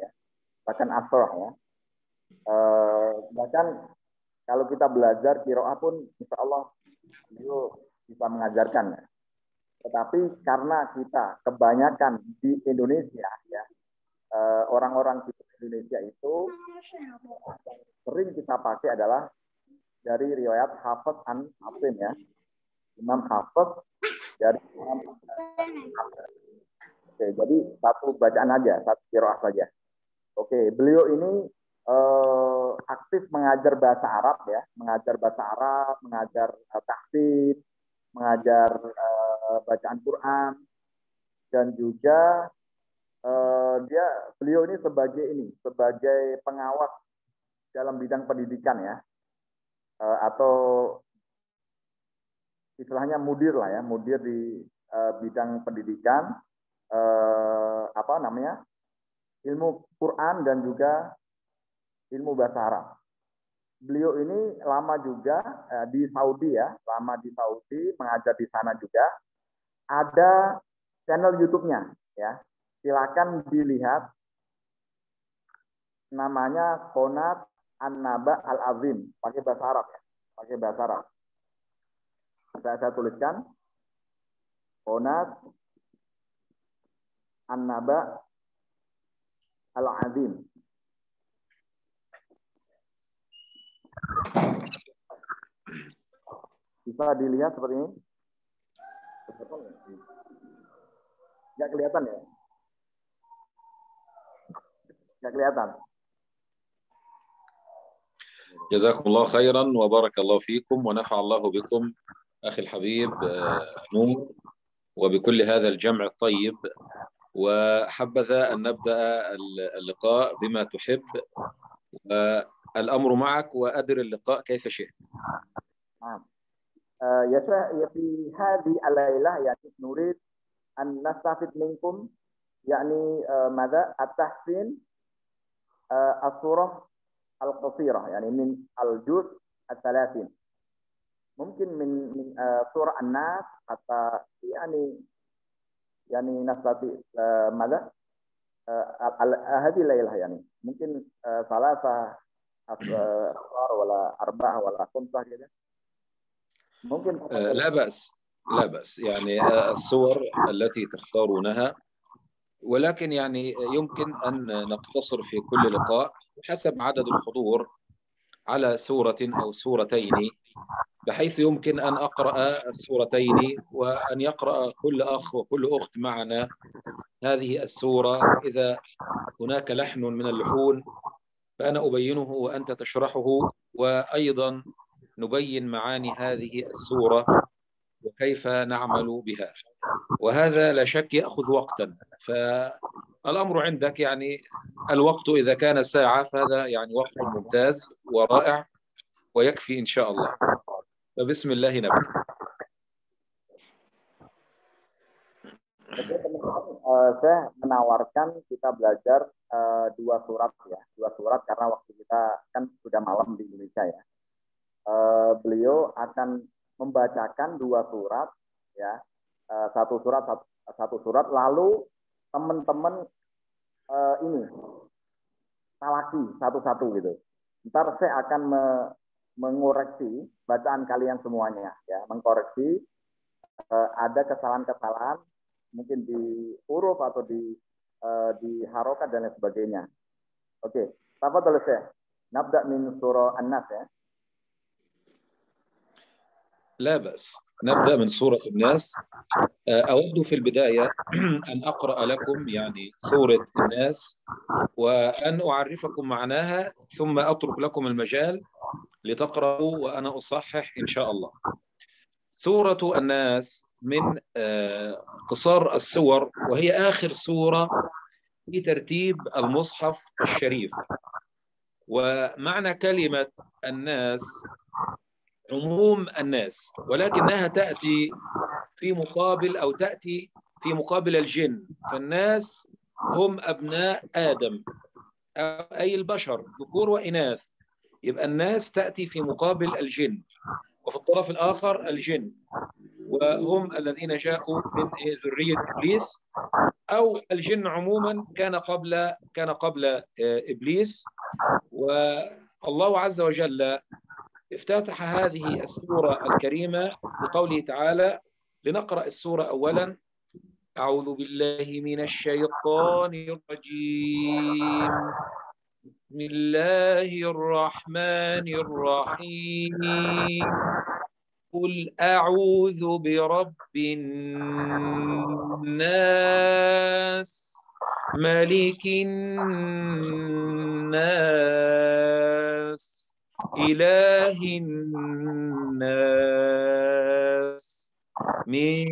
ya, bahkan asroh ya. Bahkan kalau kita belajar qiraah pun insya Allah beliau bisa mengajarkan ya. Tetapi karena kita kebanyakan di Indonesia ya, orang-orang di Indonesia itu sering kita pakai adalah dari riwayat Hafiz an Asim ya, Imam Hafiz dari Imam Hafiz. Oke, jadi satu bacaan aja, satu qiraah saja. Oke, beliau ini aktif mengajar bahasa Arab ya, mengajar bahasa Arab, mengajar tahfidz, mengajar bacaan Quran, dan juga beliau ini sebagai pengawas dalam bidang pendidikan ya, atau istilahnya mudir lah ya, mudir di bidang pendidikan, ilmu Quran dan juga ilmu bahasa Arab. Beliau ini lama juga di Saudi ya, lama di Saudi, mengajar di sana juga. Ada channel YouTube-nya ya. Silakan dilihat, namanya Qonat An-Naba Al-Azim, pakai bahasa Arab ya, pakai bahasa Arab. Saya tuliskan Qonat An-Naba Al-Azim. Bisa dilihat seperti ini? Nggak kelihatan ya? Nggak kelihatan. جزاكم الله خيرا وبارك الله فيكم ونفع الله بكم أخي الحبيب نور وبكل هذا الجمع الطيب، وحبذا أن نبدأ اللقاء بما تحب، الأمر معك وأدر اللقاء كيف شئت. يا في هذه الليلة يعني نريد أن نستفيد منكم يعني ماذا التحسين الصورة القصيرة يعني من الجزء 30 ممكن من سورة الناس حتى يعني نستطيع ماذا هذه الليلة يعني ممكن ثلاثة أسطار ولا أربعة ولا خمسة كده ممكن. لا بأس لا بأس يعني الصور التي تختارونها، ولكن يعني يمكن أن نقتصر في كل لقاء حسب عدد الحضور على سورة أو سورتين، بحيث يمكن أن أقرأ السورتين وأن يقرأ كل أخ وكل أخت معنا هذه السورة. إذا هناك لحن من اللحون فأنا أبينه وأنت تشرحه، وأيضا نبين معاني هذه السورة وكيف نعمل بها، وهذا لا شك يأخذ وقتا. فالأمر عندك يعني الوقت إذا كان ساعة فهذا يعني وقت ممتاز ورائع ويكفي إن شاء الله. فبسم الله نبدأ. Saya menawarkan kita belajar dua surat karena waktu kita kan sudah malam di Indonesia ya. Beliau akan membacakan dua surat ya, satu surat lalu teman-teman ini talaki satu-satu gitu. Ntar saya akan mengoreksi bacaan kalian semuanya ya, mengkoreksi ada kesalahan-kesalahan mungkin di huruf atau di harokat dan lain sebagainya. Oke, tafadhal Syekh. Nabda min surah An-Nas ya. لا بأس، نبدأ من سورة الناس. أود في البداية أن أقرأ لكم يعني سورة الناس وأن أعرفكم معناها، ثم أترك لكم المجال لتقرأوا وأنا أصحح إن شاء الله. سورة الناس من قصار السور، وهي آخر سورة في ترتيب المصحف الشريف. ومعنى كلمة الناس عموم الناس، ولكنها تأتي في مقابل الجن، فالناس هم أبناء آدم أي البشر ذكور وإناث، يبقى الناس تأتي في مقابل الجن، وفي الطرف الآخر الجن وهم الذين جاءوا من ذرية إبليس، أو الجن عموما كان قبل إبليس. والله عز وجل افتتح هذه السورة الكريمة بقوله تعالى. لنقرأ السورة أولا. أعوذ بالله من الشيطان الرجيم. بسم الله الرحمن الرحيم. قل أعوذ برب الناس ملك الناس إله الناس من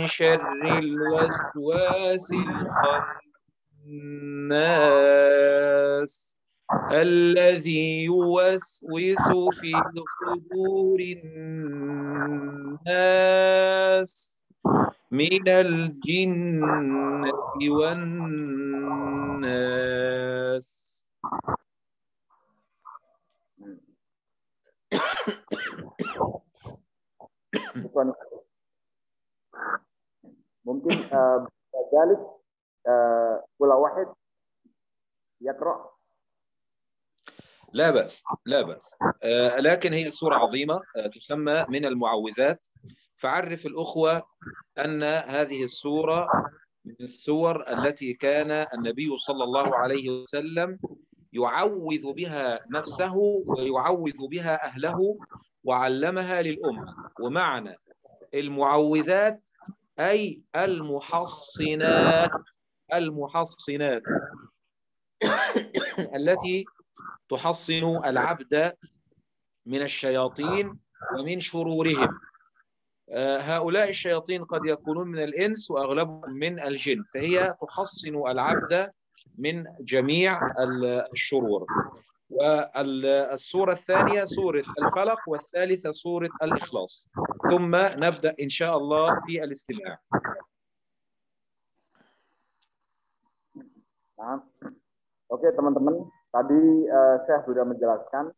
شر الوسواس الخناس الذي يوسوس في صدور الناس من الجنة والناس. ممكن ذلك كل واحد يقرأ. لا بأس لا بأس. لكن هي سورة عظيمة تسمى من المعوذات. فعرف الأخوة أن هذه السورة من السور التي كان النبي صلى الله عليه وسلم يعوذ بها نفسه ويعوذ بها أهله وعلمها للأمة. ومعنى المعوذات أي المحصنات التي تحصن العبد من الشياطين ومن شرورهم. هؤلاء الشياطين قد يكونون من الإنس وأغلبهم من الجن، فهي تحصن العبد من جميع الشرور. والسورة الثانية سورة الفلق، والثالثة سورة الإخلاص. ثم نبدأ إن شاء الله في الاستماع. Oke teman-teman, tadi saya sudah menjelaskan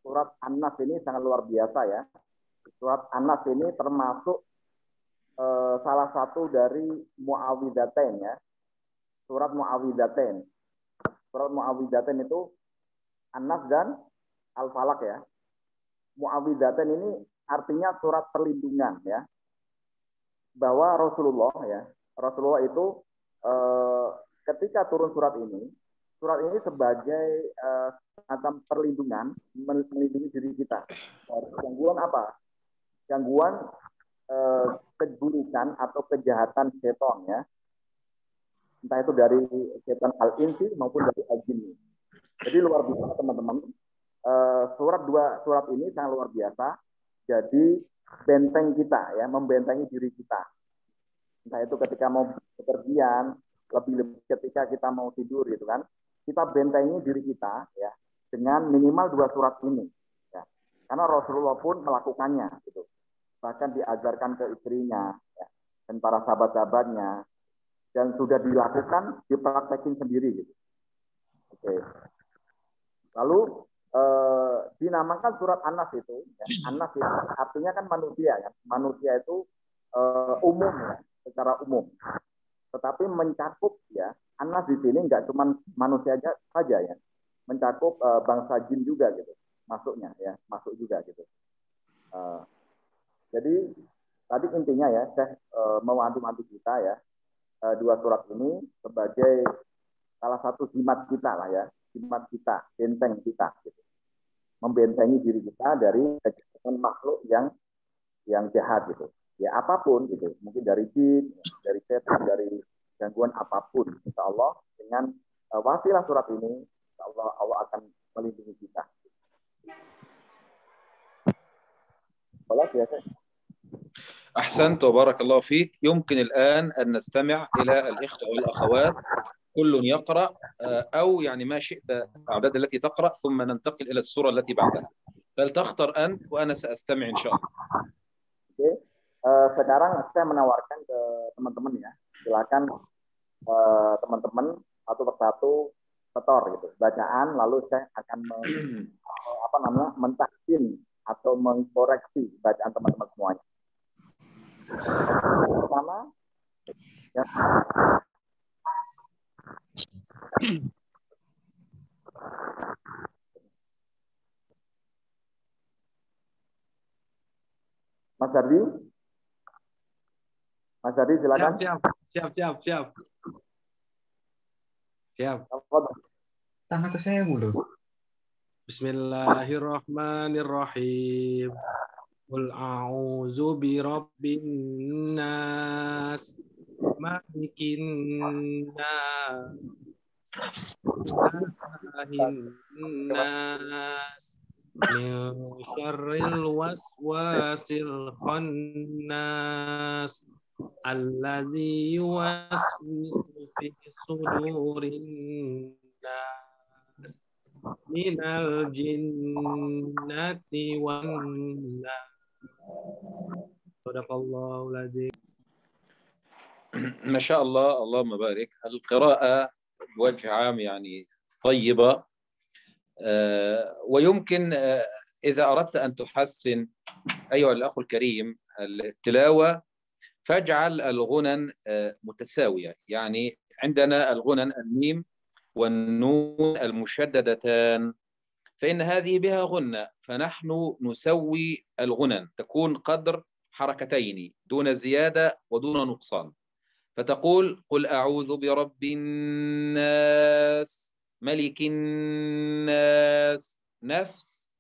surat An-Nas ini sangat luar biasa ya. Surat An-Nas ini termasuk salah satu dari Mu'awwidzatain ya. Surat Mu'awwidzatain. Surat Mu'awwidzatain itu An-Nas dan Al-Falaq ya. Mu'awwidzatain ini artinya surat perlindungan ya. Bahwa Rasulullah itu ketika turun surat ini sebagai semacam perlindungan, melindungi diri kita dari gangguan apa? Gangguan keburukan atau kejahatan setan ya. Entah itu dari setan al-insi maupun dari al-jinni. Jadi luar biasa teman-teman. Surat ini sangat luar biasa. Jadi benteng kita ya, membentengi diri kita. Entah itu ketika mau bepergian, lebih ketika kita mau tidur gitu kan, kita bentengi diri kita ya dengan minimal 2 surat ini ya. Karena Rasulullah pun melakukannya gitu. Bahkan diajarkan ke istrinya ya, dan para sahabat-sahabatnya, dan sudah dilakukan, dipraktekin sendiri gitu. Oke. Lalu dinamakan surat An-Nas itu ya. An-Nas itu artinya kan manusia ya. Manusia itu umum ya, secara umum. Tetapi mencakup ya, An-Nas di sini nggak cuma manusia saja ya, mencakup bangsa jin juga gitu, masuk juga gitu. Jadi tadi intinya ya, saya mewanti-wanti kita ya, 2 surat ini sebagai salah satu jimat kita lah ya, jimat kita, benteng kita gitu, membentengi diri kita dari kejahatan makhluk yang jahat gitu. Ya apapun gitu, mungkin dari jin, dari setan, dari gangguan apapun, insya Allah dengan wasilah surat ini, insya Allah akan melindungi kita. خلاص يا شيخ. أحسنت وبارك الله فيك. يمكن الآن أن نستمع إلى الإخوة والأخوات كل يقرأ أو يعني ما شئت الأعداد التي تقرأ، ثم ننتقل إلى السورة التي بعدها. فلتختر أنت وأنا سأستمع إن شاء الله. Oke. Sekarang saya menawarkan ke teman-teman ya, silakan teman-teman satu persatu setor gitu bacaan, lalu saya akan mentahsin atau mengkoreksi bacaan teman-teman semuanya. Pertama, Ya. Mas Dardi? Mas Dardi silakan. Siap. Tangan ke saya mulu. Bismillahirrahmanirrahim. Qul a'udzu birabbin nas, malikin nas, ilahin nas, min syarril waswasil khannas, allazi yuwaswisu fi sudurin nas, minal jinnati wan nas. Sadaqallahul azim. ما شاء الله، اللهم بارك. القراءة بوجه عام يعني طيبة، ويمكن إذا أردت أن تحسن أيها الأخ الكريم التلاوة فاجعل الغنن متساوية. يعني عندنا الغنن الميم والنون المشددتان، فإن هذه بها غنة، فنحن نسوي الغنن تكون قدر حركتين دون زيادة ودون نقصان. فتقول قل أعوذ برب الناس ملك الناس، نفس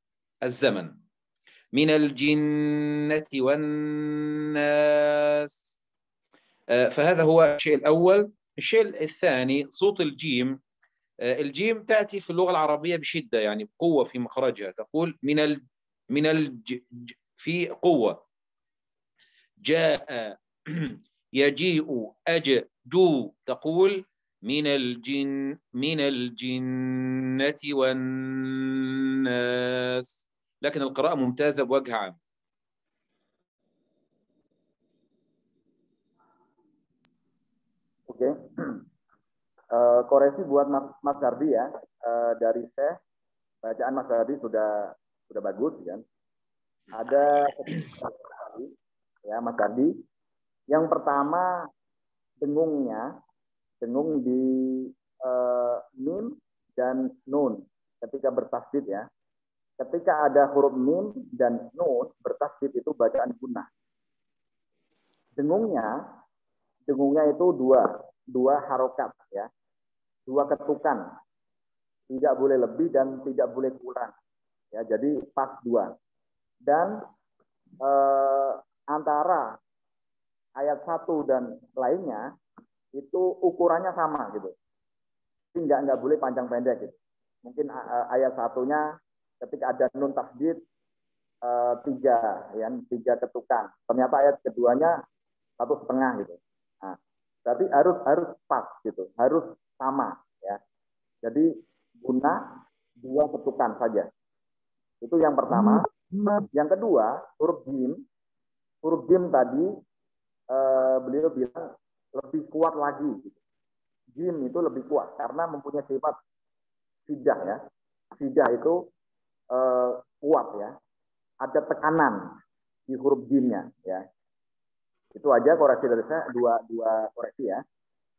الزمن، من الجنة والناس. فهذا هو الشيء الأول. الشيء الثاني صوت الجيم. الجيم تأتي في اللغة العربية بشدة، يعني بقوة في مخرجها. تقول في قوة. جاء، يجيء، جو. تقول من الجنة والناس. لكن القراءة ممتازة بوجه عام. Oke. Koreksi buat Mas Dardi ya. Dari saya bacaan Mas Dardi sudah bagus kan. Ada ya Mas Dardi. Yang pertama dengung di mim dan nun ketika bertasdid ya. Ketika ada huruf mim dan nun bertasdid itu bacaan gunnah. Dengungnya itu dua harokat ya, dua ketukan, tidak boleh lebih dan tidak boleh kurang ya, jadi pas dua. Dan antara ayat 1 dan lainnya itu ukurannya sama gitu, jadi nggak boleh panjang pendek gitu. Mungkin ayat 1-nya ketika ada nun tasdid 3 ketukan, ternyata ayat keduanya 1,5 gitu. Nah, berarti harus pas gitu, harus sama ya. Jadi guna 2 ketukan saja. Itu yang pertama. Yang kedua, huruf jim tadi beliau bilang lebih kuat lagi gitu. Jim itu lebih kuat karena mempunyai sifat sidah ya. Sidah itu kuat ya. Ada tekanan di huruf jimnya ya. Itu aja koreksi dari saya, dua koreksi ya.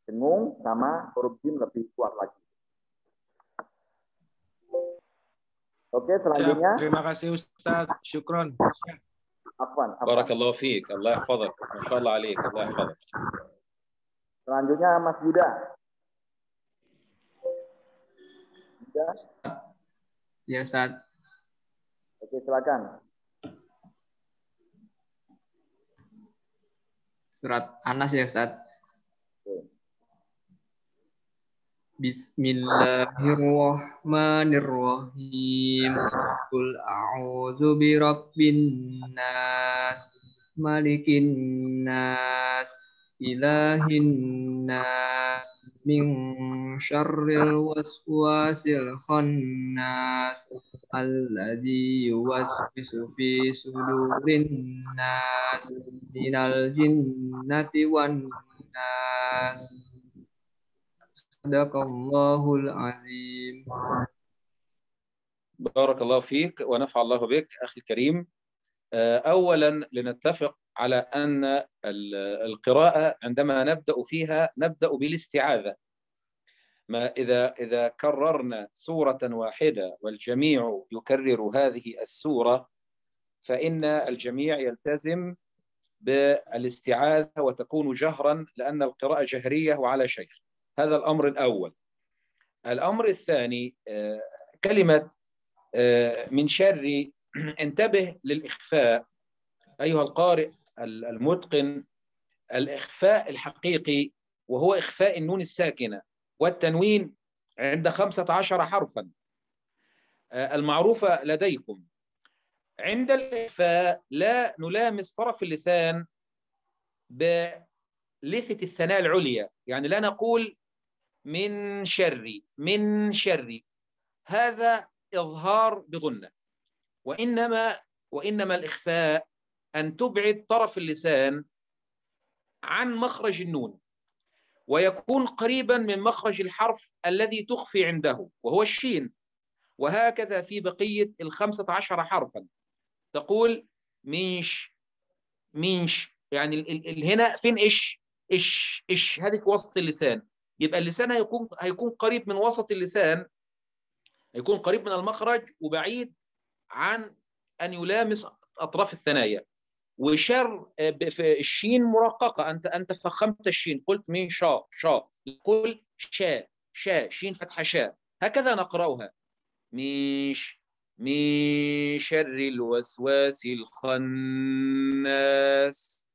Dengung sama huruf jim lebih kuat lagi. Oke, selanjutnya. Terima kasih Ustaz. Syukron. Afwan. Barakallahu fiik. Allah yahfazak. Masyaallah alaik. Allah yahfazak. Selanjutnya Mas Yuda. Ya, Ustaz. Oke, silakan. Surat Anas ya, Ustaz. Bismillahirrahmanirrahim. Qul a'udzu birabbin nas, malikin nas, ilahin nas, min syarril waswasil khannas, alladzi yuwaswisu fi sudurin nas, minal jinnati wan nas. Sadaqallahul azim. بارك الله فيك ونفع الله بك أخي الكريم. أولا لنتفق على أن القراءة عندما نبدأ فيها نبدأ بالاستعاذة. ما إذا كررنا سورة واحدة والجميع يكرر هذه السورة فإن الجميع يلتزم بالاستعاذة وتكون جهرا، لأن القراءة جهرية وعلى شيخ. هذا الأمر الأول. الأمر الثاني كلمة من شر، انتبه للإخفاء أيها القارئ المتقن، الإخفاء الحقيقي وهو إخفاء النون الساكنة والتنوين عند 15 حرفا المعروفة لديكم. عند الإخفاء لا نلامس طرف اللسان بلثة الثناء العليا، يعني لا نقول من شر من شر، هذا إظهار بغنة. وإنما الإخفاء أن تبعد طرف اللسان عن مخرج النون ويكون قريبا من مخرج الحرف الذي تخفي عنده وهو الشين، وهكذا في بقية 15 حرفا. تقول ميش ميش، يعني هنا فين إش إش إش، هذه في وسط اللسان. يبقى اللسان هيكون قريب من وسط اللسان، هيكون قريب من المخرج وبعيد عن أن يلامس أطراف الثنايا. وشر في الشين مرققة، أنت فخمت الشين، قلت من شا شا، قل شا شا، شين فتحة شا، هكذا نقرأها. ميش من شر الوسواس الخناس.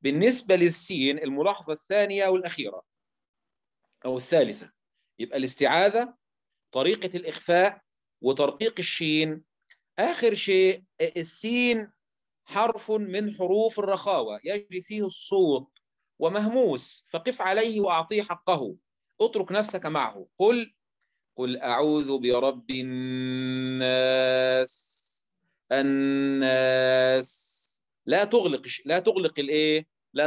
بالنسبة للسين الملاحظة الثانية والأخيرة أو الثالثة، يبقى الاستعاذة، طريقة الإخفاء، وترقيق الشين. آخر شيء السين حرف من حروف الرخاوة يجري فيه الصوت ومهموس، فقف عليه وأعطيه حقه، اترك نفسك معه. قل أعوذ برب الناس. الناس لا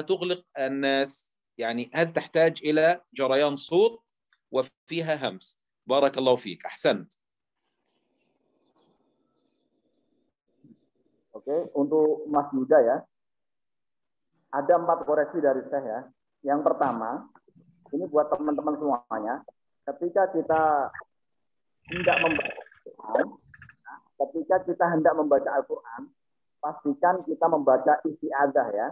تغلق الناس، يعني هذا تحتاج إلى جريان صوت وفيها همس. بارك الله فيك، أحسنت. Oke, untuk Mas Yuda ya, ada 4 koreksi dari saya. Yang pertama, ini buat teman-teman semuanya, ketika kita hendak membaca Al-Quran, pastikan kita membaca isti'adzah ya.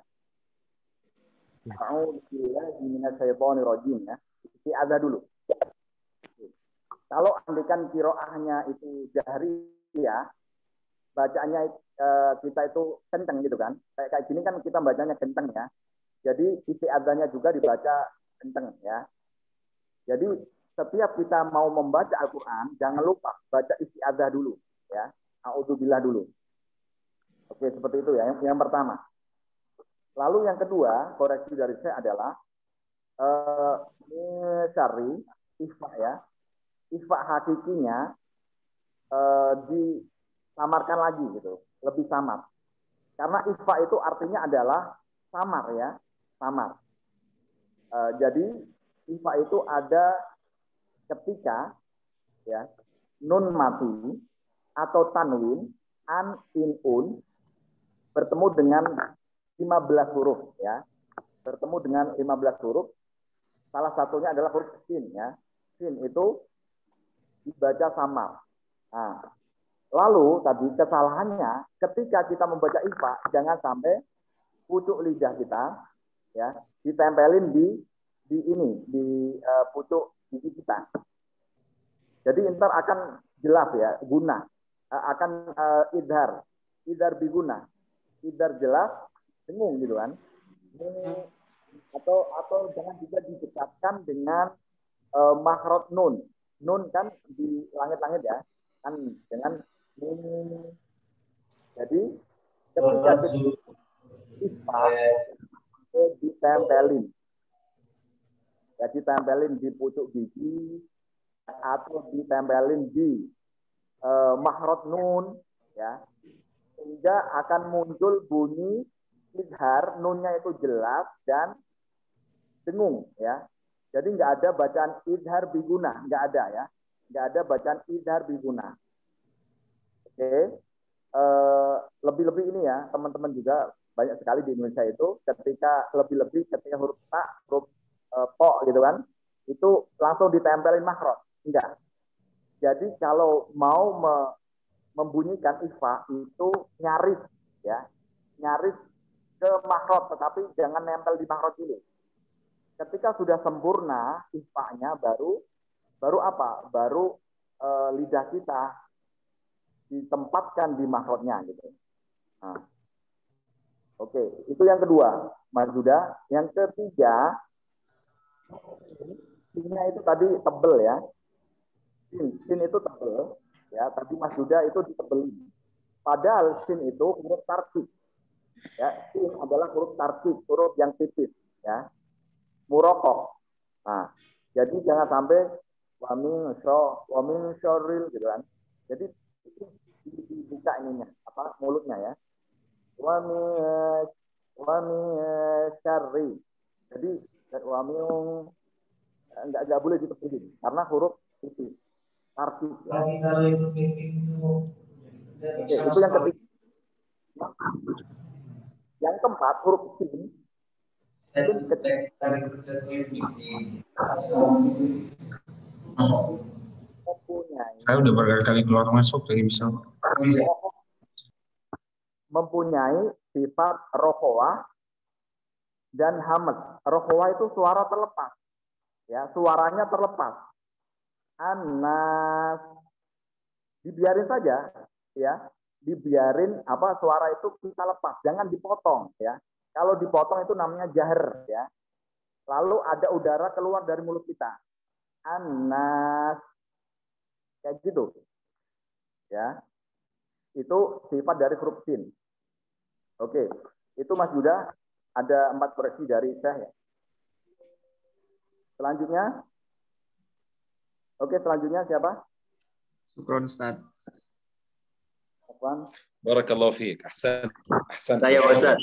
A'udzubillahi minasyaitonirrajim ya. Isti'adzah dulu. Kalau andikan qiraahnya itu jahriyah, bacaannya kita itu kenceng gitu kan. Kayak gini kan kita bacanya kenceng ya. Jadi isti'adzahnya juga dibaca kenceng ya. Jadi setiap kita mau membaca Al-Quran, jangan lupa baca isti'adzah dulu ya. A'udzubillah dulu. Oke, seperti itu ya. Yang pertama. Lalu yang kedua, koreksi dari saya adalah syari ikhfa ya. Ikhfa hakikinya disamarkan lagi gitu, lebih samar. Karena ikhfa itu artinya adalah samar ya, samar. Jadi ikhfa itu ada ketika ya nun mati atau tanwin an in un bertemu dengan 15 huruf ya. Bertemu dengan 15 huruf. Salah satunya adalah huruf sin ya. Sin itu dibaca samar. Nah, lalu tadi kesalahannya ketika kita membaca ikhfa, jangan sampai pucuk lidah kita ya ditempelin di pucuk gigi kita. Jadi ntar akan jelas ya, guna akan idhar biguna, idhar jelas, dengung gitu kan. Atau jangan juga didekatkan dengan makhraj nun. Nun kan di langit-langit ya, kan dengan jadi ketika ikhfa ditempelin ya, ditempelin di pucuk gigi atau ditempelin di makhraj nun ya, sehingga akan muncul bunyi idhar, nunnya itu jelas dan dengung ya. Jadi nggak ada bacaan idhar biguna, nggak ada ya, nggak ada bacaan idhar biguna. Oke, lebih-lebih ini ya teman-teman juga banyak sekali di Indonesia itu ketika lebih-lebih ketika huruf ta, huruf po gitu kan, itu langsung ditempelin makhraj. Enggak. Jadi kalau mau membunyikan ikhfa itu nyaris ya, nyaris ke makhraj, tetapi jangan nempel di makhraj dulu. Ketika sudah sempurna ikhfa-nya baru apa? Baru lidah kita ditempatkan di makhrajnya gitu. Nah, oke, itu yang kedua, Mas Yuda. Yang ketiga, sinnya itu tadi tebel ya. Sin itu tebel ya, tadi Mas Yuda itu ditebeli. Padahal sin itu huruf tarkib. Ya, sin adalah huruf tarkib, huruf yang tipis ya. Muraqaq. Nah, jadi jangan sampai wa min syarril gitu kan. Jadi dibuka ininya, apa mulutnya ya. Wa min syarri. Jadi wa min enggak boleh ditebelin karena huruf tipis. Tarkib. Ya. Oke, itu yang ketiga. Yang keempat huruf sin. Saya udah berkali-kali keluar masuk dari bisa. Mempunyai sifat rokhawah dan hamad. Rokhawah itu suara terlepas. Ya, suaranya terlepas. Anas. Dibiarin saja, ya. Dibiarin apa suara itu kita lepas, jangan dipotong, ya. Kalau dipotong itu namanya jahr, ya. Lalu ada udara keluar dari mulut kita. Anas. Kayak gitu. Ya. Itu sifat dari huruf sin. Oke, itu Mas Yuda ada 4 koreksi dari saya. Selanjutnya, oke, selanjutnya siapa? Syukron Ustaz. Barakallahu fiik. Ahsan. Saya Ustaz.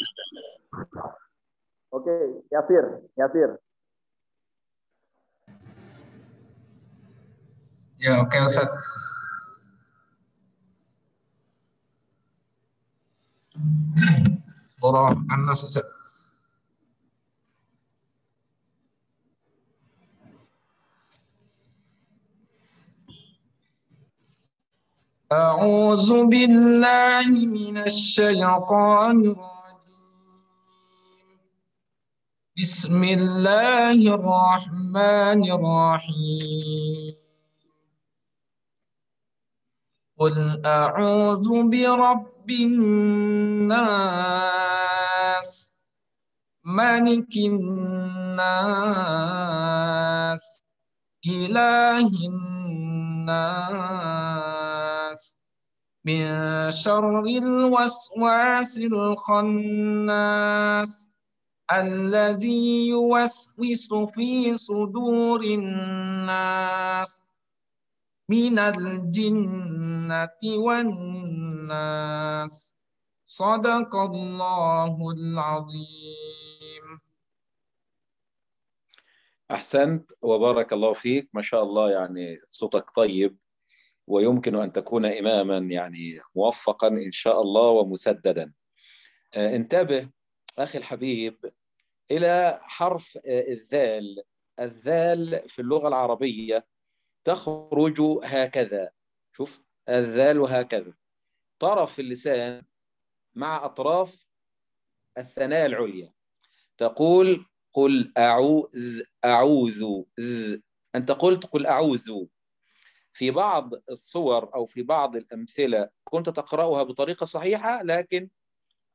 Oke, Yasir. Ya, oke Ustaz. Surah An-Nas Ustaz. أعوذ بالله من الشيطان الرجيم بسم الله الرحمن الرحيم قل أعوذ برب الناس ملك الناس إله الناس من شر الوسواس الخناس الذي يوسوس في صدور الناس من الجنة والناس صدق الله العظيم. أحسنت وبارك الله فيك. ما شاء الله، يعني صوتك طيب ويمكن أن تكون إماما يعني موفقا إن شاء الله ومسددا. انتبه أخي الحبيب إلى حرف الذال. الذال في اللغة العربية تخرج هكذا. شوف الذال هكذا، طرف اللسان مع أطراف الثنايا العليا. تقول قل أعوذ. أنت قلت قل أعوذ. في بعض الصور أو في بعض الأمثلة كنت تقرأها بطريقة صحيحة، لكن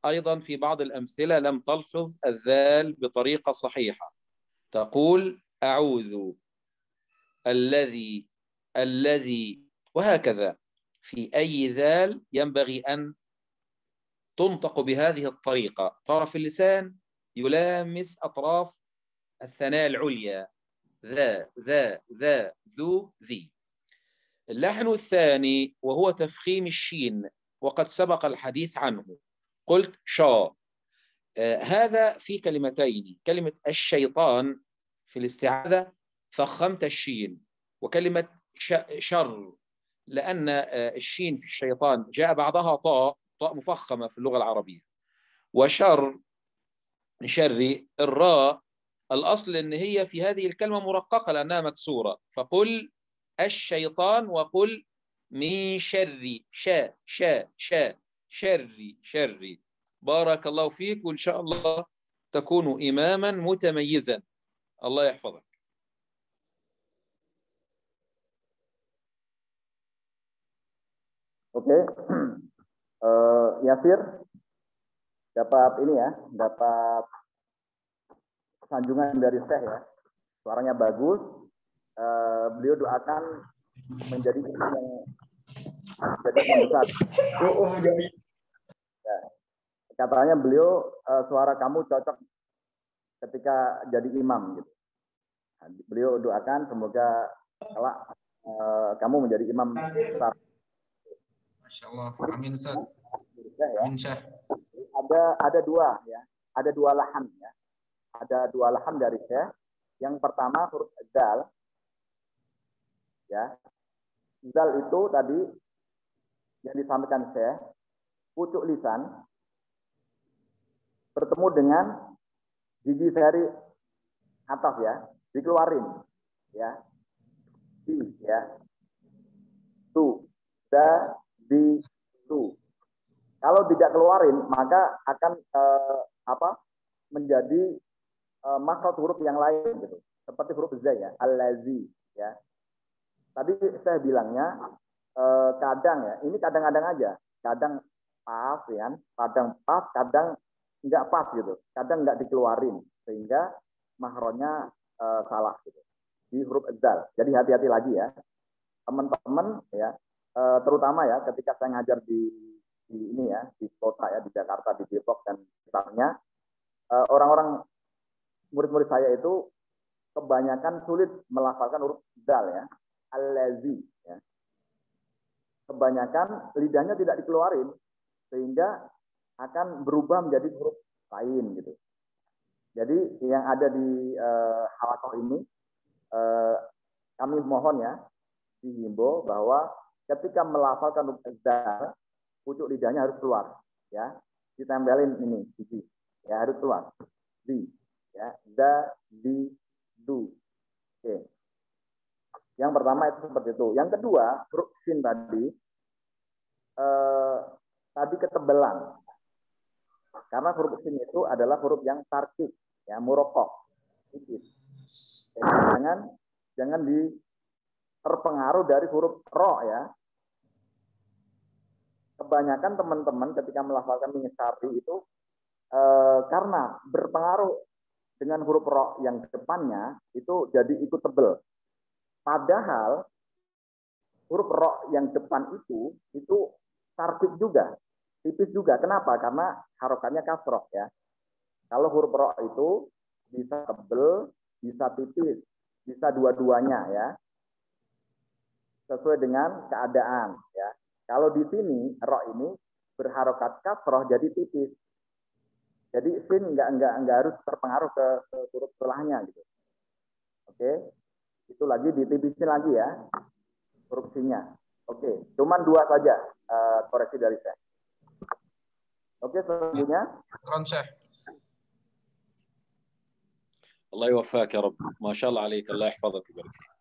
أيضا في بعض الأمثلة لم تلفظ الذال بطريقة صحيحة. تقول أعوذ، الذي وهكذا. في أي ذال ينبغي أن تنطق بهذه الطريقة، طرف اللسان يلامس أطراف الثنايا العليا، ذا ذو ذي. اللحن الثاني وهو تفخيم الشين، وقد سبق الحديث عنه. قلت شا. هذا في كلمتين. كلمة الشيطان في الاستعاذة فخمت الشين، وكلمة شر لأن الشين في الشيطان جاء بعدها طاء مفخمة في اللغة العربية. وشر شري الراء الأصل إن هي في هذه الكلمة مرققة لأنها مكسورة، فقل الشيطان وقل من شري شري. بارك الله فيك، وإن شاء الله تكون إماما متميزا. الله يحفظك. Oke. Yasir dapat ini ya, dapat sanjungan dari Syekh ya. Suaranya bagus. Beliau doakan menjadi imam yang jadi imam besar. Ya. Katanya beliau suara kamu cocok ketika jadi imam gitu. Nah, beliau doakan semoga kelak kamu menjadi imam besar. Masya Allah. Amin Ustaz. Ya. Amin Syekh. Ada dua ya, ada dua lahan ya, ada dua lahan dari Syekh. Yang pertama huruf dal, ya, dal itu tadi yang disampaikan Syekh, pucuk lisan bertemu dengan gigi seri atas ya, dikeluarin ya, di ya, tu, da, di, tu. Kalau tidak keluarin maka akan menjadi makhraj huruf yang lain gitu. Seperti huruf Z ya, al-lazi ya. Tadi saya bilangnya kadang ya, ini kadang-kadang aja. Kadang pas ya, kadang pas, kadang enggak pas gitu. Kadang enggak dikeluarin sehingga makhrajnya salah gitu. Di huruf dzal. Jadi hati-hati lagi ya. Teman-teman ya, terutama ya ketika saya ngajar di ini ya, di kota ya, di Jakarta, di Depok dan sekitarnya, orang-orang murid-murid saya itu kebanyakan sulit melafalkan huruf dal ya, al-lazi ya. Kebanyakan lidahnya tidak dikeluarin sehingga akan berubah menjadi huruf lain gitu. Jadi yang ada di halaqah ini kami mohon ya dihimbau bahwa ketika melafalkan huruf dal, pucuk lidahnya harus keluar ya, ditempelin ini gigi ya, harus keluar di ya, da, di, du. Oke. Yang pertama itu seperti itu. Yang kedua huruf sin tadi tadi ketebalan, karena huruf sin itu adalah huruf yang tarkib ya, murokok tipis. Jangan terpengaruh dari huruf ro ya. Kebanyakan teman-teman ketika melafalkan menyesari itu karena berpengaruh dengan huruf ro yang depannya itu jadi ikut tebel. Padahal huruf ro yang depan itu tarkib juga, tipis juga. Kenapa? Karena harokatnya kasroh ya. Kalau huruf ro itu bisa tebel, bisa tipis, bisa dua-duanya ya. Sesuai dengan keadaan ya. Kalau di sini ro ini berharokat kasroh jadi tipis. Jadi sin enggak harus terpengaruh ke huruf setelahnya gitu. Oke. Itu lagi ditipisin lagi ya huruf sinnya. Oke, cuman dua saja koreksi dari saya. Oke, selanjutnya. Allah يوفقك يا رب. ما شاء الله عليك. الله يحفظك ويبارك فيك.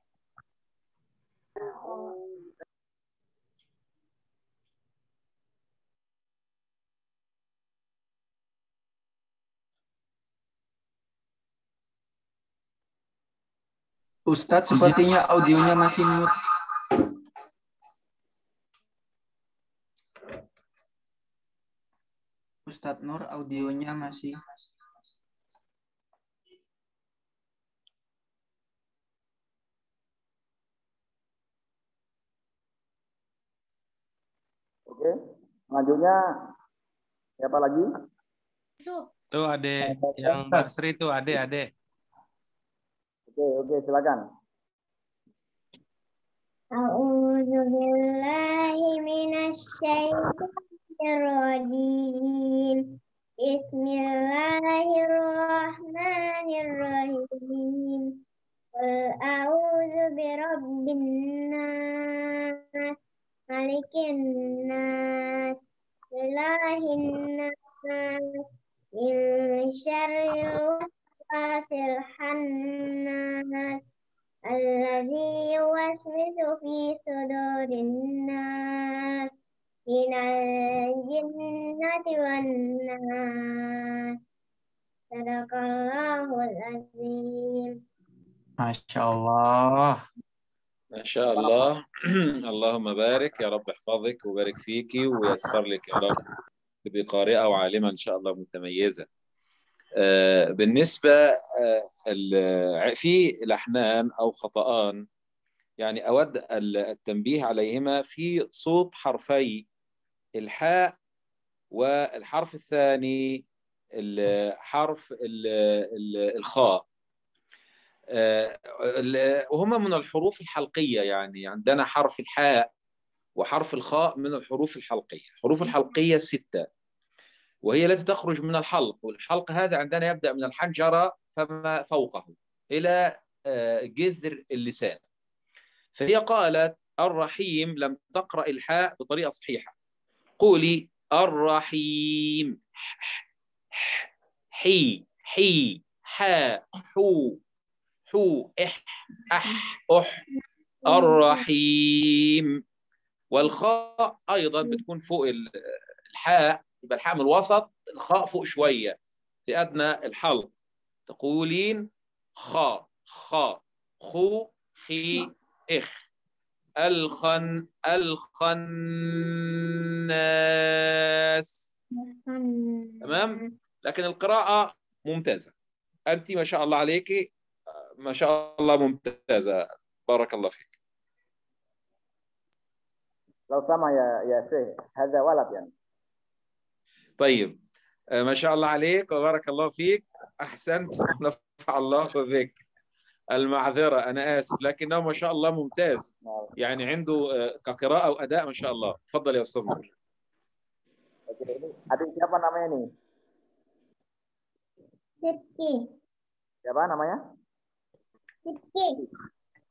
Ustadz, sepertinya audionya masih mute. Ustadz Nur, audionya masih. Oke, selanjutnya siapa lagi? Tuh adek yang Mbak Sri tuh adek. Oke, silakan. A'udzu billahi minasy syaithanir rajim. Bismillahirrahmanirrahim. A'udzu birabbin nas, malikin nas, ilahin nas, من شر الوسواس الخناس الذي يوسوس في صدور الناس من الجنة والناس. Sadaqallahul azim. Masya Allah. ما شاء الله. اللهم بارك يا رب، احفظك وبارك فيكي ويسر لك يا رب تبقي قارئة وعالمة إن شاء الله متميزة. بالنسبة في لحنان أو خطأان يعني أود التنبيه عليهما في صوت حرفي الحاء والحرف الثاني حرف الخاء، وهما من الحروف الحلقية. يعني عندنا حرف الحاء وحرف الخاء من الحروف الحلقية. الحروف الحلقية 6 وهي التي تخرج من الحلق، والحلق هذا عندنا يبدأ من الحنجرة فما فوقه إلى جذر اللسان. فهي قالت الرحيم لم تقرأ الحاء بطريقة صحيحة. قولي الرحيم، حي حي حاء حو حو إح أح أح الرحيم. والخاء أيضا بتكون فوق الحاء، يبقى الحاء من الوسط، الخاء فوق شوية في أدنى الحلق. تقولين خا خا خو خي إخ الخناس. تمام. لكن القراءة ممتازة، أنت ما شاء الله عليك، ما شاء الله ممتازة، بارك الله فيك. لو سمع يا شيخ هذا ولد يعني. طيب ما شاء الله عليك وبارك الله فيك، أحسنت ونفع الله بك. المعذرة أنا آسف، لكنه ما شاء الله ممتاز، يعني عنده كقراءة وأداء ما شاء الله. تفضل يا أستاذ نور. Oke, ini adik siapa namanya nih? Siti. Siapa namanya? Siti.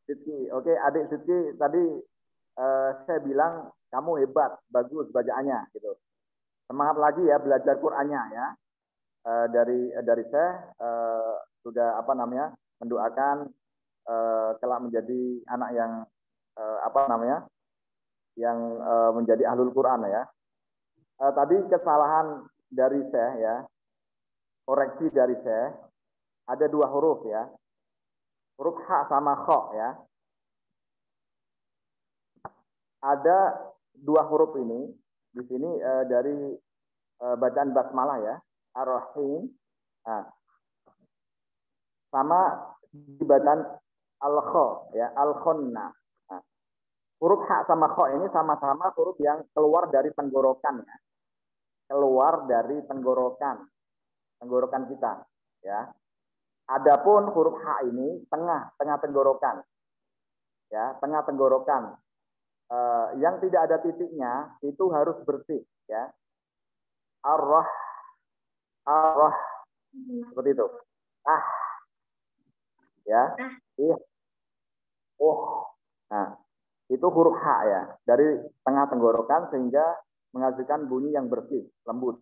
Siti. Oke, adik Siti, tadi saya bilang kamu hebat, bagus bacaannya gitu. Semangat lagi ya belajar Qur'annya ya. Dari saya sudah mendoakan kelak menjadi anak yang yang menjadi ahlul Quran ya. Tadi kesalahan dari saya ya, koreksi dari saya, ada 2 huruf ya, huruf ha sama kho ya. Ada 2 huruf ini di sini dari bacaan basmalah ya, ar-rahim, sama di bacaan al-kho ya, al-khonna. Huruf ha sama kho ini sama-sama huruf yang keluar dari tenggorokan ya. Keluar dari tenggorokan kita ya. Adapun huruf ha ini tengah tenggorokan ya, tengah tenggorokan. Yang tidak ada titiknya itu harus bersih ya. Ar-rah seperti itu. Ya. Nah, itu huruf H ya, dari tengah tenggorokan sehingga menghasilkan bunyi yang bersih, lembut.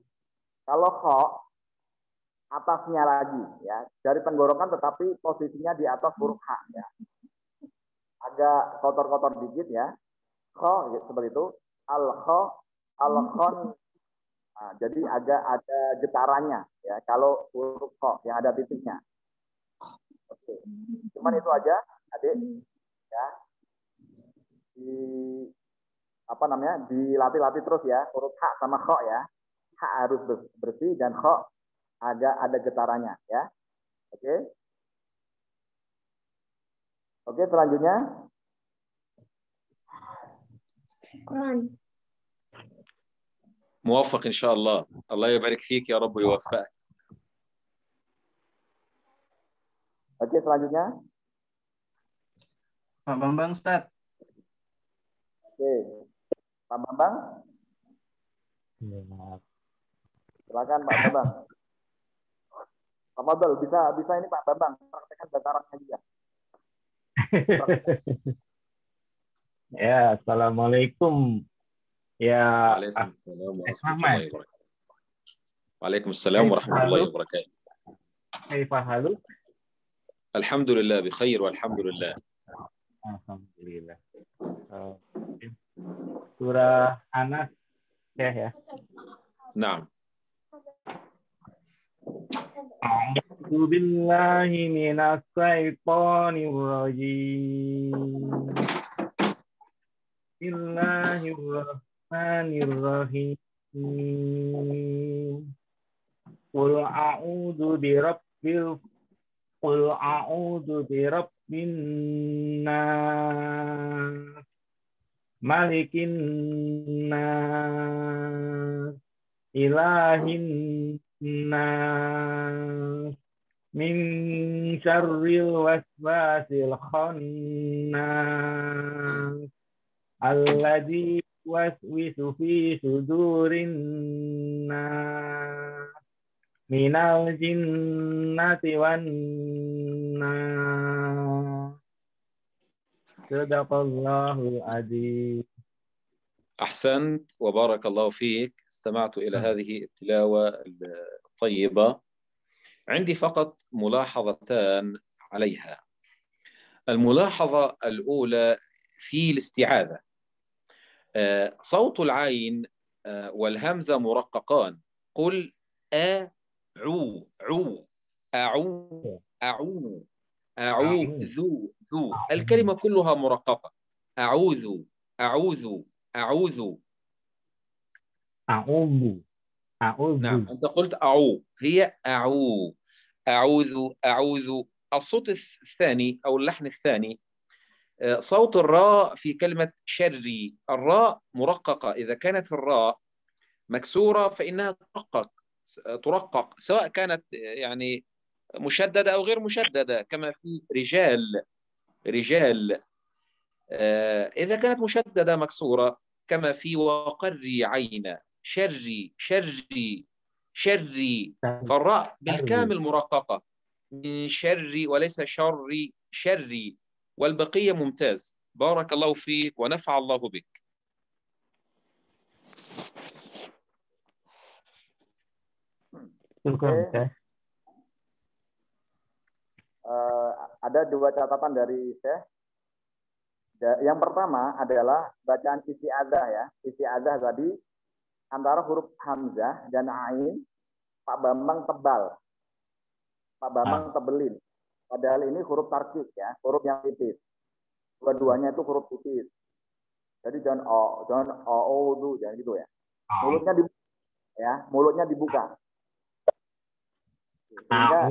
Kalau kho, atasnya lagi ya, dari tenggorokan tetapi posisinya di atas huruf H ya. Agak kotor-kotor dikit ya. Kho seperti itu. Al-kho, al-khon. Nah, jadi agak ada getarannya ya kalau huruf kho yang ada titiknya. Oke. Cuman itu aja, adik ya. Dilatih-latih terus ya, huruf ha sama kho ya. Ha harus bersih dan kho agak ada getarannya ya. Oke. Oke, selanjutnya. موفق إن شاء الله. الله يبارك فيك يا رب ويوفقك. Oke, selanjutnya. Pak Bambang, Ustaz. Oke. Pak Bambang. Silakan Pak Bambang. Pak Fadl, bisa ini Pak Bambang praktekkan bahasa Arabnya juga. Ya, assalamualaikum. Ya, Waalaikumsalam warahmatullahi wabarakatuh. Waalaikumsalam warahmatullahi wabarakatuh. كيف حالك؟ Alhamdulillah bi khair walhamdulillah. Alhamdulillah. Surah Anas ya. Naam. A'udzu billahi minas syaitonir rajim. Bismillahirrahmanirrahim. Qul a'udzu birabbin nas, malikin nas, ilahin nas, min syarril waswasil khannas, alladzi waswisu fi sudurin nas, minal jinnati wan nas. Sadaqallahul adzim. أحسنت وبارك الله فيك. استمعت إلى هذه التلاوة الطيبة. عندي فقط ملاحظتان عليها. الملاحظة الأولى في الاستعاذة، صوت العين والهمزة مرققان. قل أعو عو أعو أعو أعوذ ذو، الكلمة كلها مرققة. أعوذ أعوذ أعوذ. أعوذ. نعم، أنت قلت أعو، هي أعو. أعوذ أعوذ. الصوت الثاني أو اللحن الثاني صوت الراء في كلمة شري. الراء مرققة، إذا كانت الراء مكسورة فإنها ترقق سواء كانت يعني مشددة أو غير مشددة، كما في رجال. إذا كانت مشددة مكسورة كما في وقري عين، شري. فالراء بالكامل مرققة، من شري وليس شري، والبقية ممتاز. بارك الله فيك ونفع الله بك. Ada dua catatan dari Syekh. Yang pertama adalah bacaan isti'adzah ya. Isti'adzah tadi antara huruf hamzah dan ain Pak Bambang tebal. Pak Bambang tebelin. Padahal ini huruf tarkik ya, huruf yang tipis. Dua-duanya itu huruf tipis. Jadi jangan jangan gitu ya. Mulutnya dibuka. Sehingga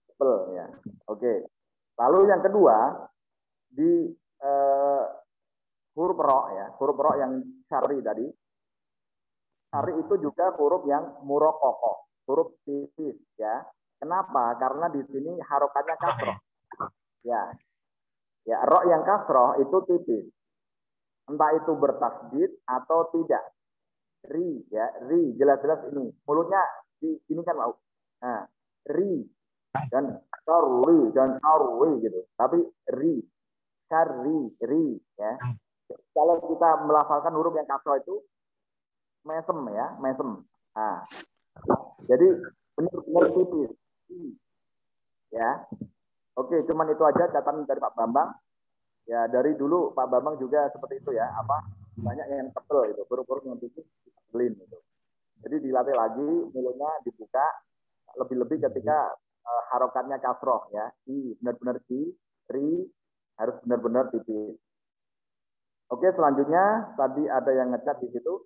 tebel ya. Oke. Lalu yang kedua di huruf ro ya, huruf ro yang syarri tadi. Syarri itu juga huruf yang murokoko, huruf tipis ya. Kenapa? Karena di sini harokatnya kasroh. Ya, ro yang kasroh itu tipis. Entah itu bertasdid atau tidak. Ri ya, ri jelas-jelas ini. Mulutnya di sini kan mau. Nah, ri dan sarwi gitu. Tapi ri, ri ya. Kalau kita melafalkan huruf yang kasroh itu mesem ya, mesem. Nah, jadi benar-benar tipis. Ya. Oke, cuman itu aja catatan dari Pak Bambang. Ya, dari dulu Pak Bambang juga seperti itu ya, banyak yang tebel itu, huruf-huruf yang tipis dibelin gitu. Jadi dilatih lagi, mulutnya dibuka, lebih-lebih ketika harokatnya kasroh ya. Benar-benar ri harus benar-benar tipis. Oke, selanjutnya tadi ada yang ngecat di situ.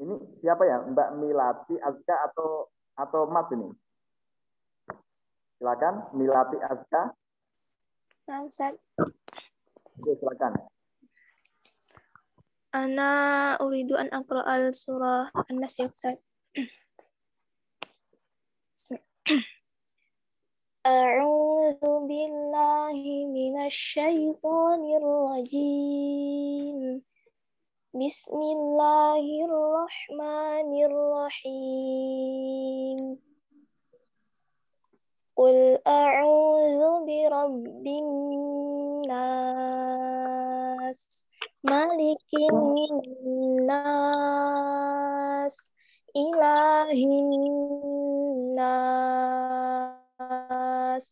Ini siapa ya? Mbak Milati Azka atau Mas ini? Silakan, Milati Azka. Ustaz. Oke, silakan. Ana uridu an aqra al surah An-Nas ya Ustaz. A'udzu billahi minasy syaithanir rajim. Bismillahirrahmanirrahim. Qul a'udzu birabbin nas, malikin nas, ilahin nas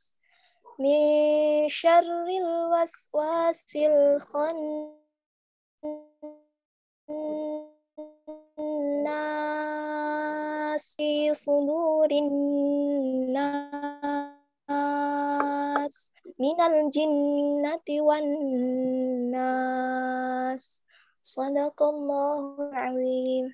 min syarril waswasil khannas fi sudurin nas minal jinnati wan nas. Sadaqallahul azim.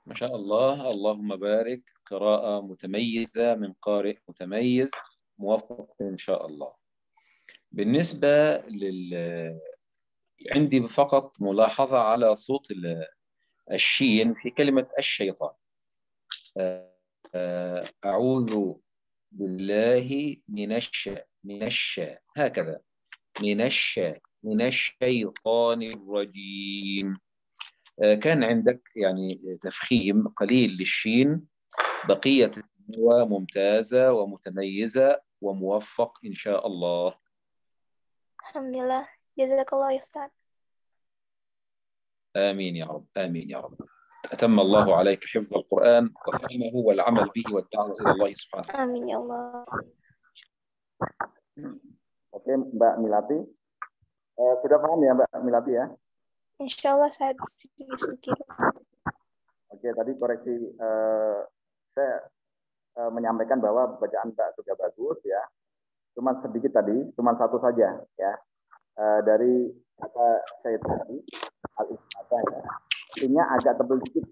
ما شاء الله، اللهم بارك. قراءة متميزة من قارئ متميز موفق إن شاء الله. بالنسبة عندي فقط ملاحظة على صوت الشين في كلمة الشيطان. أعوذ بالله من هكذا، من الشيطان الرجيم. كان عندك يعني تفخيم قليل للشين، بقية التلاوة ممتازة ومتميزة وموفق إن شاء الله. Alhamdulillah. Jazakallah ya Ustaz. آمين يا رب، آمين يا رب. أتم الله عليك حفظ القرآن وفهمه والعمل به والدعوة إلى الله سبحانه. Amin ya Allah. Oke, Mbak Milati. Sudah paham ya Mbak Milati ya? Insya Allah saya sedikit. Oke, tadi koreksi saya menyampaikan bahwa bacaan Mbak sudah bagus ya. Cuma sedikit tadi, cuma satu saja ya. Dari kata saya tadi, al-istiadah ya. Artinya agak tebal dikit.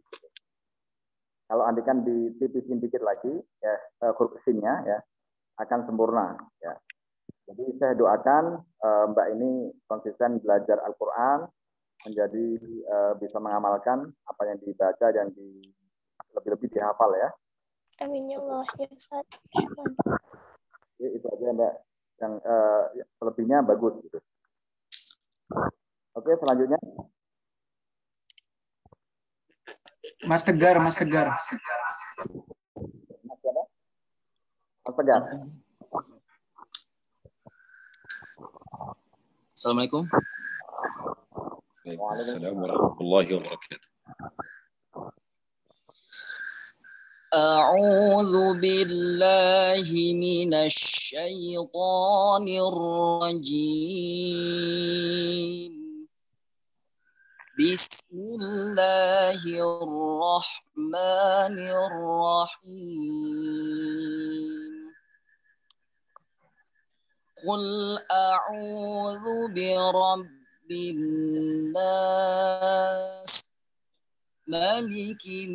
Kalau andikan ditipisin dikit lagi ya, huruf sinnya ya akan sempurna ya. Jadi saya doakan Mbak ini konsisten belajar Al-Qur'an, menjadi bisa mengamalkan apa yang dibaca dan lebih-lebih dihafal ya. Amin ya Allah ya Ustaz. Itu aja Mbak, yang selebihnya bagus gitu. Oke, selanjutnya Mas Tegar. Mas Tegar. Assalamualaikum. Waalaikumsalam warahmatullahi wabarakatuh. A'udzu billahi minasy syaithanir rajim. Bismillahirrahmanirrahim. Qul a'udzu birabbin nas, malikin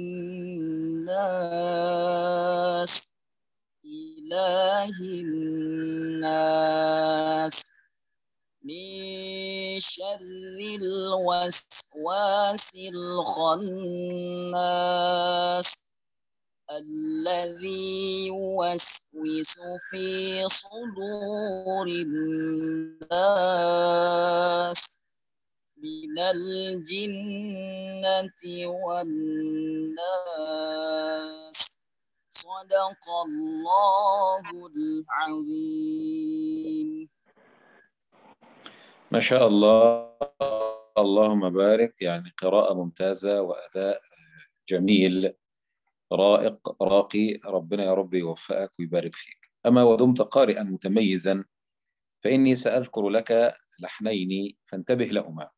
nas, ilahin nas, min syarril waswasil khannas, alladzi yuwaswisu fi sudurin nas, minal jinnati wan nas. Sadaqallahul azim. ما شاء الله، اللهم بارك. يعني قراءة ممتازة وأداء جميل رائق راقي. ربنا يا رب يوفقك ويبارك فيك. أما ودمت قارئا متميزا فإني سأذكر لك لحنين فانتبه لهما.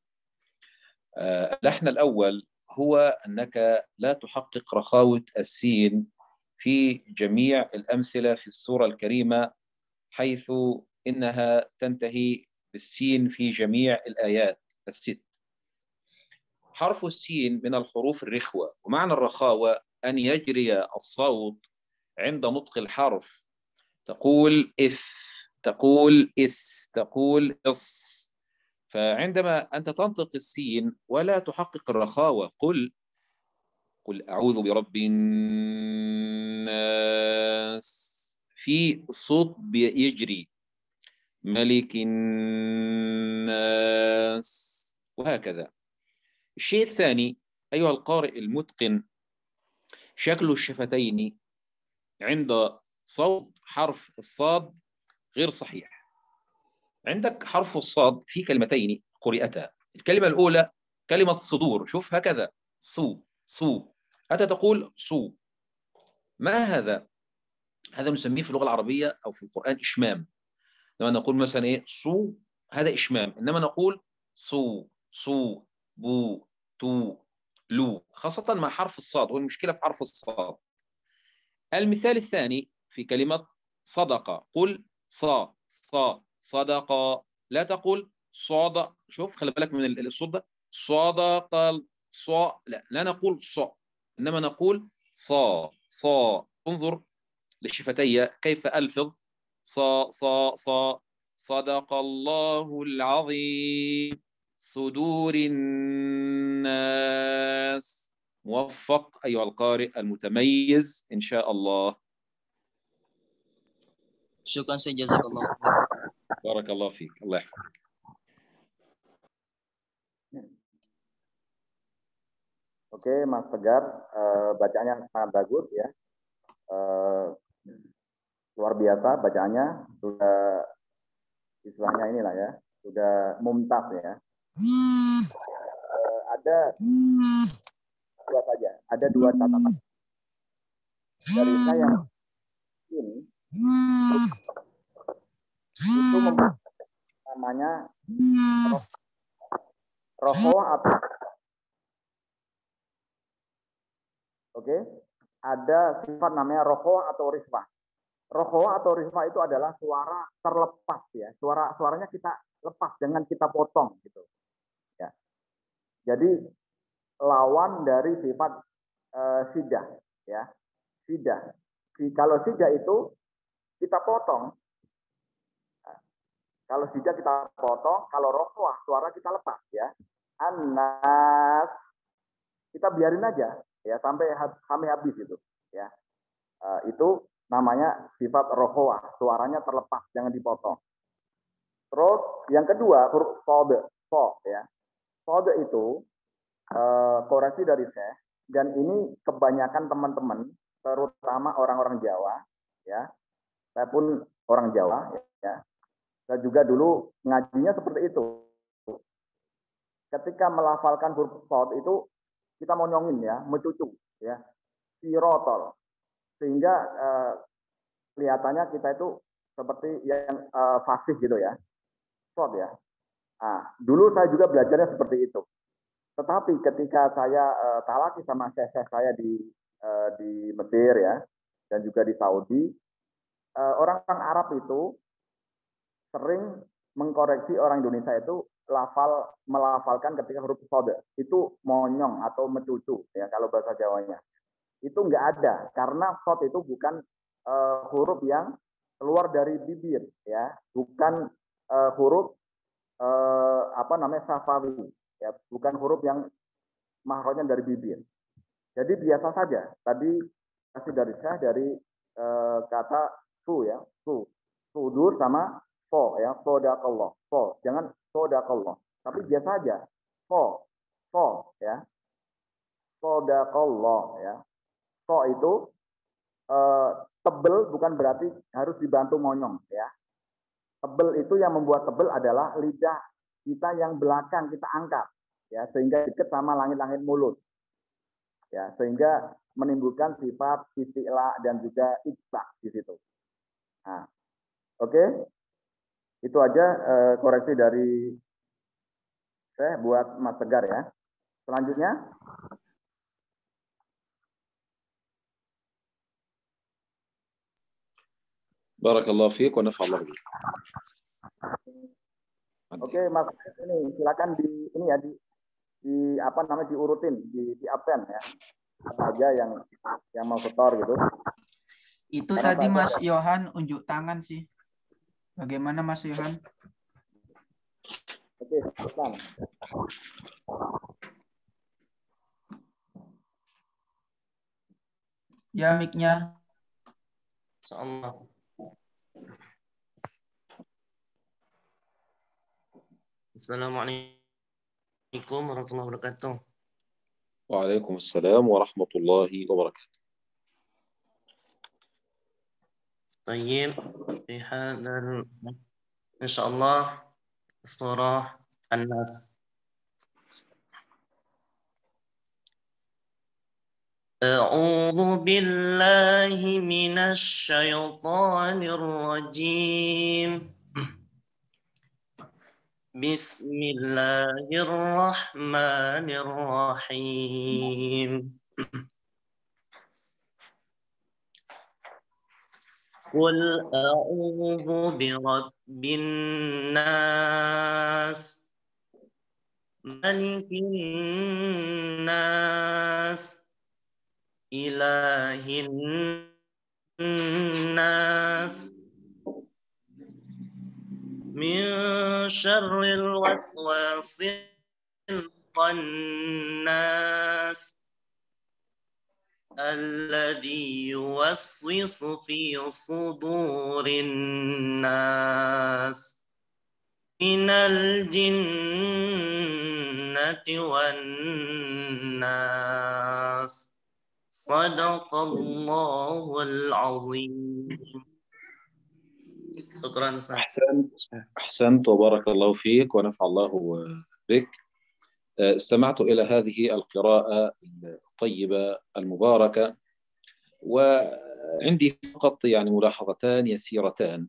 اللحن الأول هو أنك لا تحقق رخاوة السين في جميع الأمثلة في السورة الكريمة، حيث إنها تنتهي بالسين في جميع الآيات الست. حرف السين من الحروف الرخوة، ومعنى الرخاوة أن يجري الصوت عند نطق الحرف. تقول إف، تقول إس، تقول إص. فعندما أنت تنطق السين ولا تحقق الرخاوة، قل أعوذ برب الناس، في الصوت يجري، ملك الناس، وهكذا. الشيء الثاني أيها القارئ المتقن، شكل الشفتين عند صوت حرف الصاد غير صحيح. عندك حرف الصاد في كلمتين قرئتا. الكلمة الأولى كلمة صدور، شوف هكذا، صو. حتى تقول صو. ما هذا؟ هذا نسميه في اللغة العربية أو في القرآن إشمام. لما نقول مثلا إيه صو، هذا إشمام. إنما نقول صو، صو، بو، تو، لو، خاصة مع حرف الصاد، والمشكلة في حرف الصاد. المثال الثاني في كلمة صدقة، قل صا، صا، صدقة. لا تقول صاد، شوف خلي بالك من الصوت ده، صدق، صا، لا نقول صا، إنما نقول صا، صا. انظر للشفتي كيف ألفظ صا، صا، صا. صدق الله العظيم. صدور الناس. موفق أيها القارئ المتميز إن شاء الله. شكرا جزاك الله. بارك الله فيك، الله يحفظك. Oke, Mas Tegar, bacaannya sangat bagus ya. Luar biasa bacaannya, sudah istilahnya inilah ya, sudah mumtaz ya. Ada dua saja, ada dua catatan dari saya ini itu namanya roho atau ada sifat namanya roho atau risma. Roho atau risma itu adalah suara terlepas ya, suaranya kita lepas, jangan kita potong gitu ya. Jadi lawan dari sifat sidah ya, sidah. Kalau sidah itu kita potong, kalau sidah kita potong, kalau roho suara kita lepas ya. Anas kita biarin aja ya sampai habis itu ya. Itu namanya sifat rohoah, suaranya terlepas, jangan dipotong. Terus yang kedua huruf sode, so ya. Sode itu koreksi dari saya, dan ini kebanyakan teman-teman, terutama orang-orang Jawa ya. Saya pun orang Jawa ya. Saya juga dulu ngajinya seperti itu. Ketika melafalkan huruf sod itu kita monyongin ya, mencucuk ya, sirotol. Sehingga kelihatannya kita itu seperti yang fasih gitu ya, short ya. Nah, dulu saya juga belajarnya seperti itu. Tetapi ketika saya talaki sama syekh saya di Mesir ya, dan juga di Saudi, orang-orang Arab itu sering mengkoreksi orang Indonesia itu melafalkan ketika huruf shod itu monyong atau mencucu ya kalau bahasa Jawanya. Itu enggak ada, karena shod itu bukan huruf yang keluar dari bibir ya, bukan huruf safawi ya, bukan huruf yang mahrojnya dari bibir. Jadi biasa saja. Tadi kasih dari saya dari kata su ya, sudur sama fo ya, sodakallah, fo, jangan sodakallah, tapi biasa aja fo ya, sodakallah ya. So itu tebel bukan berarti harus dibantu monyong ya. Tebel itu yang membuat tebel adalah lidah kita yang belakang kita angkat ya, sehingga dekat sama langit-langit mulut ya, sehingga menimbulkan sifat isti'la dan juga itbaq di situ. Nah, oke. Itu aja koreksi dari saya buat Mas Tegar ya. Selanjutnya Barakallahu fiik wa nafa'allahu biik. Oke, Mas, ini silakan diurutin di absen ya. Apa aja yang mau setor gitu. Itu tadi Mas Yohan unjuk tangan sih. Bagaimana Mas Yohan? Oke, silakan. Ya, mic-nya. Insyaallah. Assalamualaikum warahmatullahi wabarakatuh. Waalaikumsalam warahmatullahi wabarakatuh. طيب في هذا إن شاء الله سورة الناس. أعوذ بالله من الشيطان الرجيم. بسم الله الرحمن الرحيم. قل أعوذ برب الناس ملك الناس إله الناس من شر الوسواس الخناس الذي يوسوس في صدور الناس من الجنة والناس. صدق الله العظيم. شكرا. أحسنت وبارك الله فيك ونفع الله بك. استمعت إلى هذه القراءة الطيبة المباركة، وعندي فقط يعني ملاحظتان يسيرتان.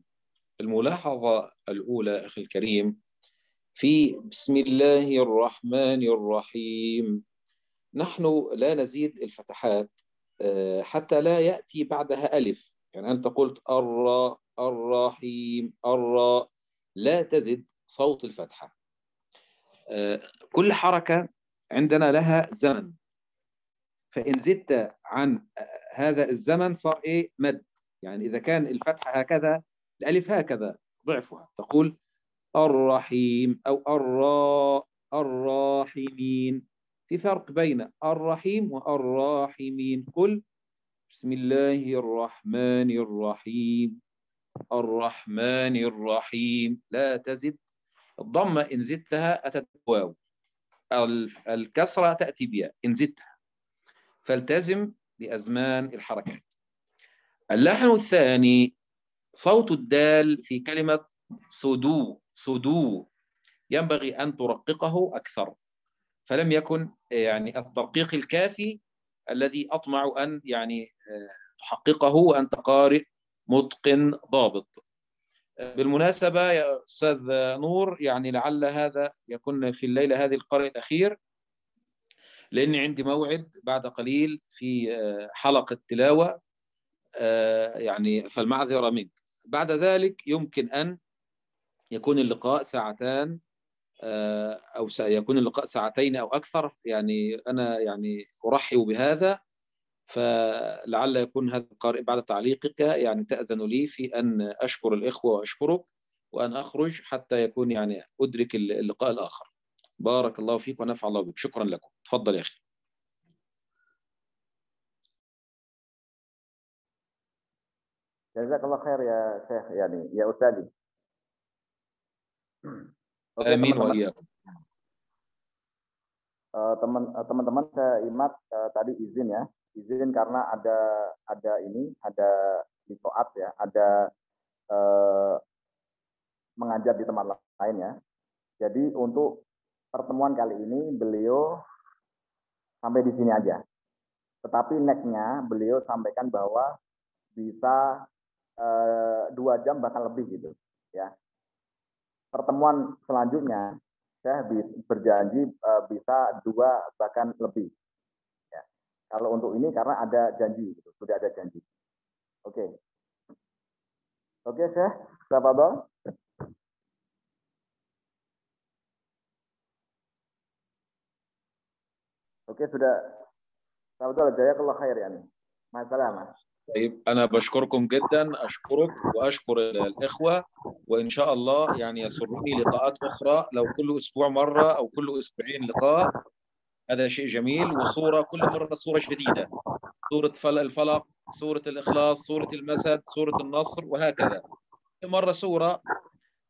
الملاحظة الأولى أخي الكريم في بسم الله الرحمن الرحيم، نحن لا نزيد الفتحات حتى لا يأتي بعدها ألف. يعني أنت قلت الرحيم الراء، لا تزد صوت الفتحة. كل حركة عندنا لها زمن، فإن زدت عن هذا الزمن صار إيه؟ مد. يعني إذا كان الفتحة هكذا الألف هكذا ضعفها، تقول الرحيم أو الراحمين. في فرق بين الرحيم والراحمين. قل بسم الله الرحمن الرحيم الرحمن الرحيم، لا تزد. الضمة إن زدتها أتت واو، الكسرة تأتي بياء إن زدتها، فالتزم بأزمان الحركات. اللحن الثاني صوت الدال في كلمة صدو ينبغي أن ترققه أكثر، فلم يكن يعني الترقيق الكافي الذي أطمع أن يعني تحققه وأنت قارئ متقن ضابط. بالمناسبة يا أستاذ نور، يعني لعل هذا يكون في الليلة هذه القارئ الأخير، لأني عندي موعد بعد قليل في حلقة تلاوة، يعني فالمعذرة منك. بعد ذلك يمكن أن يكون اللقاء ساعتان أو سيكون اللقاء ساعتين أو أكثر. يعني أنا يعني أرحب بهذا، فلعل يكون هذا القارئ بعد تعليقك يعني تأذن لي في أن أشكر الإخوة وأشكرك وأن أخرج حتى يكون يعني أدرك اللقاء الآخر. بارك الله فيك ونفع الله بك. شكرا لكم. تفضل يا أخي. Jazakallah khair ya Syekh, yani ya Ustadi. Oke, Amin wa teman-teman. iyyakum. Teman-teman saya Imat tadi izin ya, izin karena ada ditoat ya, ada mengajar di tempat lain ya. Jadi untuk pertemuan kali ini beliau sampai di sini aja. Tetapi next-nya beliau sampaikan bahwa bisa 2 jam bahkan lebih gitu ya. Pertemuan selanjutnya saya berjanji bisa 2 bahkan lebih ya. Kalau untuk ini karena ada janji gitu, sudah ada janji. Oke. Oke, Syekh, tafadhol. Oke, sudah. Tafadhol, jazakallah khair yani. Masalah. طيب أنا بشكركم جدا، أشكرك وأشكر الإخوة، وإن شاء الله يعني يسرني لقاءات أخرى، لو كل أسبوع مرة أو كل أسبوعين لقاء، هذا شيء جميل. وصورة كل مرة صورة جديدة، سورة الفلق، سورة الإخلاص، سورة المسد، سورة النصر، وهكذا كل مرة سورة،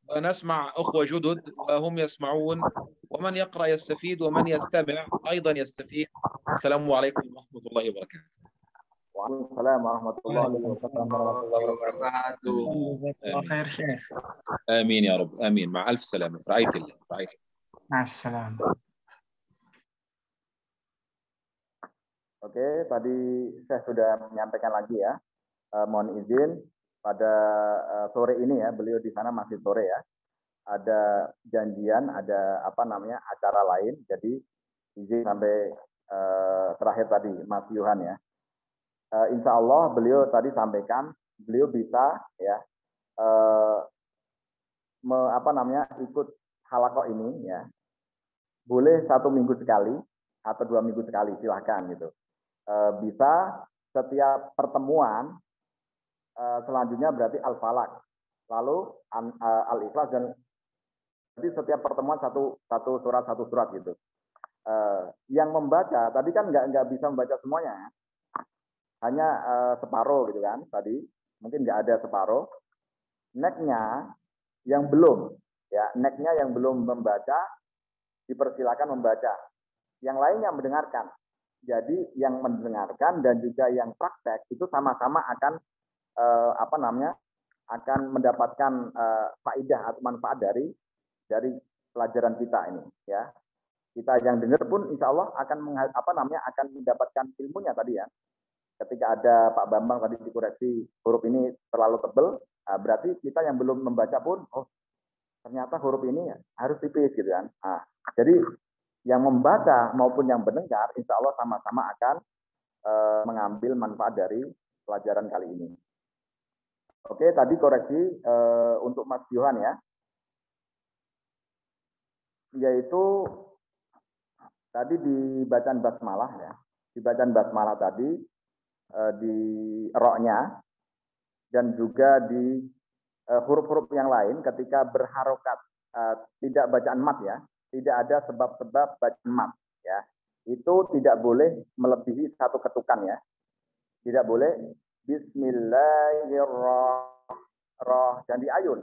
ونسمع أخوة جدد وهم يسمعون، ومن يقرأ يستفيد ومن يستمع أيضا يستفيد. السلام عليكم ورحمة الله وبركاته. Waalaikumsalam warahmatullahi wabarakatuh. Khair Syekh. آمين يا رب. آمين. مع ألف سلامة. في رعاية الله. في رعاية الله. Assalam. Oke, tadi saya sudah menyampaikan lagi ya. Mohon izin pada sore ini ya, beliau di sana masih sore ya. Ada janjian, ada acara lain. Jadi izin sampai terakhir tadi Mas Yohan ya. Insya Allah beliau tadi sampaikan beliau bisa ya ikut halaqah ini ya. Boleh 1 minggu sekali atau 2 minggu sekali, silahkan gitu. Bisa setiap pertemuan selanjutnya berarti Al-Falaq, lalu Al-Ikhlas, dan jadi setiap pertemuan satu surat gitu. Yang membaca tadi kan nggak bisa membaca semuanya, hanya separuh gitu kan. Tadi mungkin nggak ada separuh. Next-nya yang belum membaca dipersilakan membaca. Yang lainnya mendengarkan. Jadi yang mendengarkan dan juga yang praktek itu sama-sama akan akan mendapatkan faedah atau manfaat dari pelajaran kita ini ya. Kita yang dengar pun insya Allah akan akan mendapatkan ilmunya tadi ya. Ketika ada Pak Bambang tadi dikoreksi huruf ini terlalu tebal, berarti kita yang belum membaca pun ternyata huruf ini harus tipis gitu kan. Jadi yang membaca maupun yang mendengar insya Allah sama-sama akan mengambil manfaat dari pelajaran kali ini. Oke, tadi koreksi untuk Mas Yohan ya. Yaitu tadi di bacaan basmalah ya. Di bacaan basmalah tadi di roknya dan juga di huruf-huruf yang lain ketika berharokat tidak bacaan mat ya. Tidak ada sebab-sebab bacaan mat ya. Itu tidak boleh melebihi 1 ketukan ya. Tidak boleh Bismillahirrahmanirrahim dan diayun.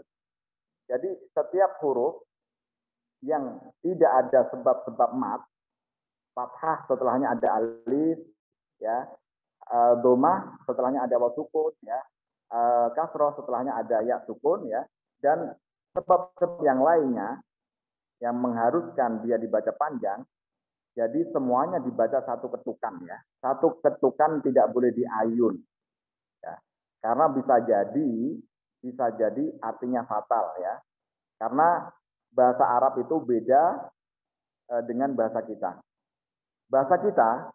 Jadi setiap huruf yang tidak ada sebab-sebab mat, fathah setelahnya ada alif ya, dhammah setelahnya ada waw sukun ya, kasroh setelahnya ada ya sukun ya, dan sebab-sebab yang lainnya yang mengharuskan dia dibaca panjang. Jadi semuanya dibaca 1 ketukan ya. 1 ketukan tidak boleh diayun. Ya. Karena bisa jadi artinya fatal ya. Karena bahasa Arab itu beda dengan bahasa kita. Bahasa kita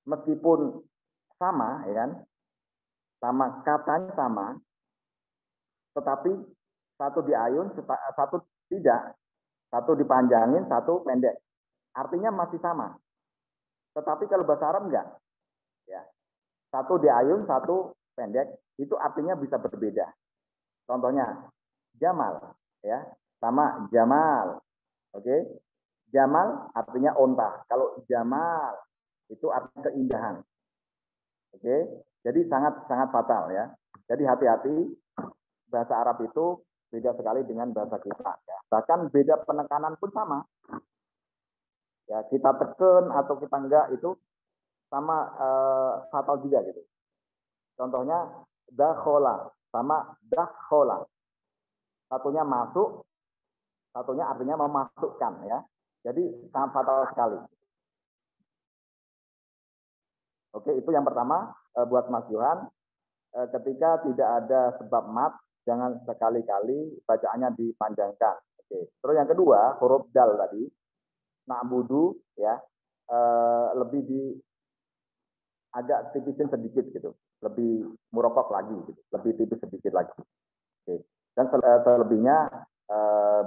meskipun sama ya kan, sama katanya sama, tetapi 1 diayun, 1 tidak, 1 dipanjangin, 1 pendek. Artinya masih sama. Tetapi kalau bahasa Arab enggak. Ya. 1 diayun, 1 pendek, itu artinya bisa berbeda. Contohnya Jamal ya, sama Jamal. Oke. Jamal artinya onta. Kalau Jamal itu artinya keindahan. Oke. Jadi sangat fatal ya. Jadi hati-hati, bahasa Arab itu beda sekali dengan bahasa kita ya. Bahkan beda penekanan pun sama. Ya, kita tekan atau kita enggak itu sama fatal juga gitu. Contohnya dakhola sama dakhola. Satunya masuk, satunya artinya memasukkan ya. Jadi sangat fatal sekali. Oke, itu yang pertama buat Mas Yohan. Ketika tidak ada sebab mat, jangan sekali-kali bacaannya dipanjangkan. Oke. Terus yang kedua, huruf dal tadi, na'budu ya, lebih agak tipisin sedikit gitu, lebih murokok lagi gitu, lebih tipis sedikit lagi. Oke. Dan selebihnya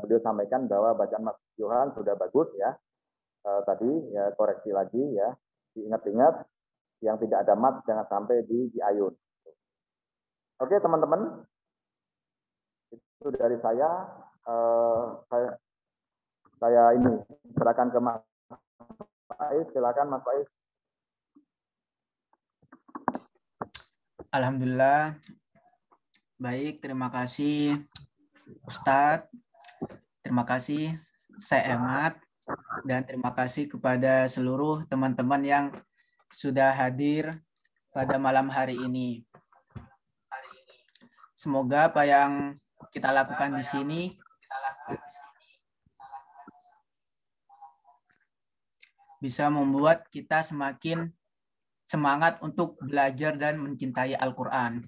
beliau sampaikan bahwa bacaan Mas Yohan sudah bagus ya. Tadi ya koreksi lagi ya, diingat-ingat yang tidak ada mat jangan sampai diayun. Oke teman-teman, itu dari saya. Saya ini serahkan ke Mas Faiz. Silakan Mas Faiz. Alhamdulillah. Baik, terima kasih Ustadz. Terima kasih Syekh Ahmad. Dan terima kasih kepada seluruh teman-teman yang sudah hadir pada malam hari ini. Semoga apa yang kita lakukan di sini bisa membuat kita semakin semangat untuk belajar dan mencintai Al-Quran.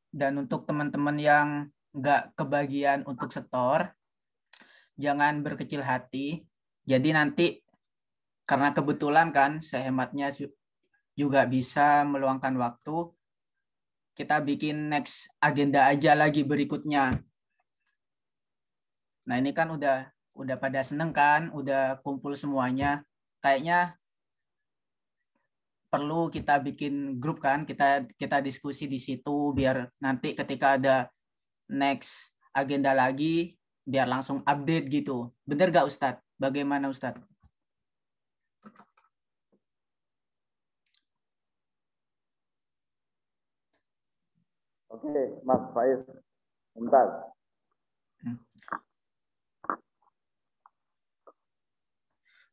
Dan untuk teman-teman yang nggak kebagian untuk setor, jangan berkecil hati. Jadi nanti karena kebetulan kan sehematnya juga bisa meluangkan waktu, kita bikin next agenda aja lagi berikutnya. Nah ini kan udah pada seneng kan, udah kumpul semuanya. Kayaknya perlu kita bikin grup kan, kita diskusi di situ biar nanti ketika ada next agenda lagi biar langsung update gitu. Bener gak Ustadz? Bagaimana Ustadz? Oke, Mas Faiz. Bentar.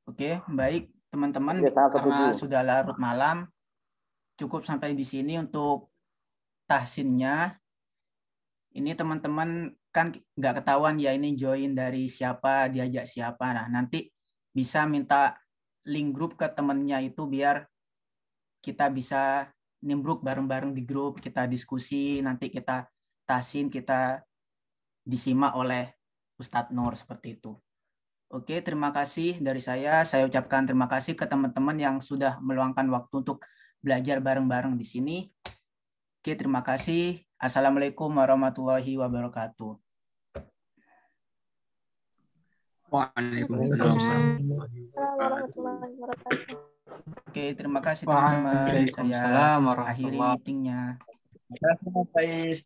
Oke, baik teman-teman, Oke, karena sudah larut malam, cukup sampai di sini untuk tahsinnya. Ini teman-teman kan nggak ketahuan ya ini join dari siapa, diajak siapa. Nah, nanti bisa minta link grup ke temennya itu biar kita bisa nimbruk bareng-bareng di grup, kita diskusi, nanti kita tahsin, kita disimak oleh Ustadz Nur seperti itu. Oke, terima kasih dari saya. Saya ucapkan terima kasih ke teman-teman yang sudah meluangkan waktu untuk belajar bareng-bareng di sini. Oke, terima kasih. Assalamualaikum warahmatullahi wabarakatuh. Waalaikumsalam warahmatullahi wabarakatuh. Oke, terima kasih teman-teman. Saya akhiri meetingnya. Terima kasih Mas Faiz.